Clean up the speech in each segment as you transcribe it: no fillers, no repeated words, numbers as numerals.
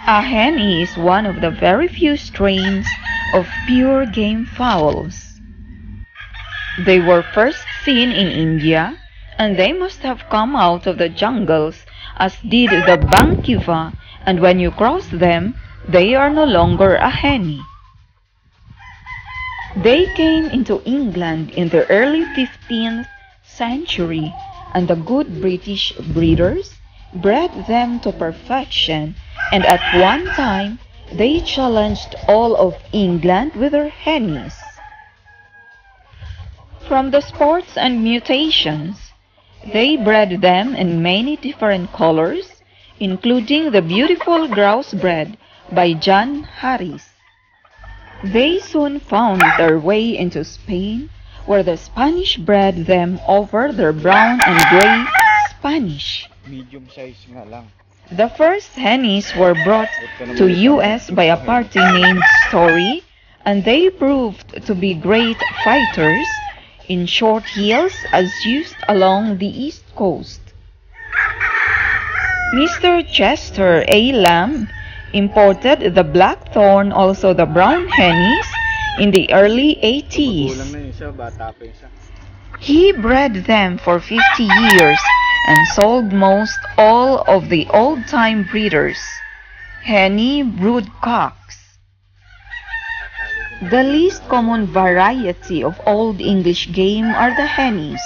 A Hennie is one of the very few strains of pure game fowls. They were first seen in India, and they must have come out of the jungles, as did the Bankiva, and when you cross them, they are no longer a Hennie. They came into England in the early 15th century, and the good British breeders bred them to perfection, and at one time they challenged all of England with their Hennies. From the sports and mutations, they bred them in many different colors, including the beautiful grouse bred by John Harris. They soon found their way into Spain, where the Spanish bred them over their brown and gray Spanish. Medium size nga lang. The first Hennies were brought to US by a party named Story, and they proved to be great fighters in short heels as used along the East Coast. Mr. Chester A. Lamb imported the Blackthorn, also the brown Hennies, in the early 80s. He bred them for 50 years and sold most all of the old-time breeders, Hennie broodcocks. The least common variety of Old English game are the Hennies.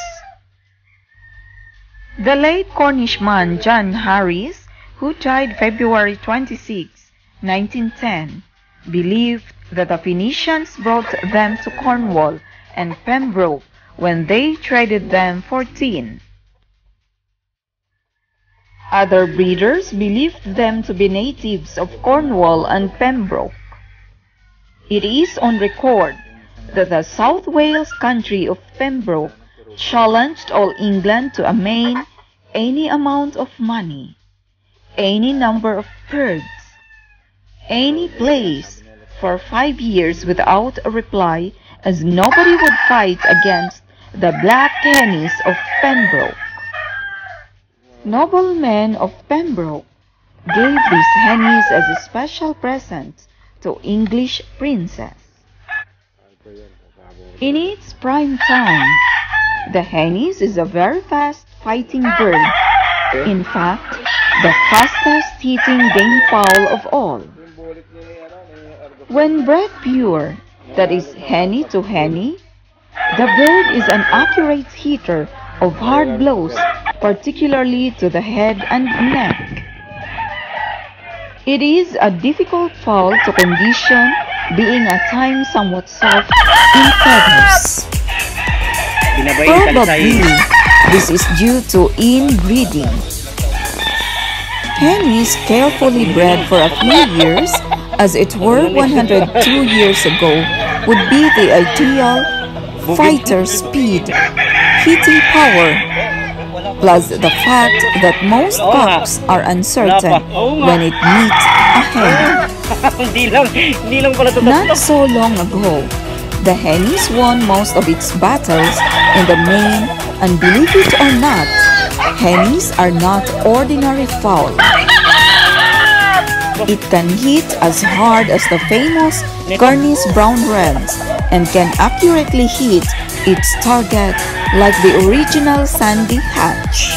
The late Cornishman John Harris, who died February 26, 1910, believed that the Phoenicians brought them to Cornwall and Pembroke when they traded them for tin. Other breeders believed them to be natives of Cornwall and Pembroke. It is on record that the South Wales country of Pembroke challenged all England to a main any amount of money, any number of birds, any place, for 5 years without a reply, as nobody would fight against the black Hennies of Pembroke. Noblemen of Pembroke gave these Hennies as a special present to English princes. In its prime time, the Hennies is a very fast fighting bird, in fact, the fastest hitting game fowl of all. When bred pure, that is Hennie to Hennie, the bird is an accurate hitter of hard blows, particularly to the head and neck. It is a difficult fowl to condition, being at times somewhat soft in feathers. Probably, this is due to inbreeding. Hennies carefully bred for a few years, as it were 102 years ago, would be the ideal fighter speed, hitting power, plus the fact that most cocks are uncertain when it meets a hen. Not so long ago, the Hennies won most of its battles in the main, and believe it or not, Hennies are not ordinary fowl. It can hit as hard as the famous Cornish brown reds and can accurately hit its target like the original Sandy Hatch.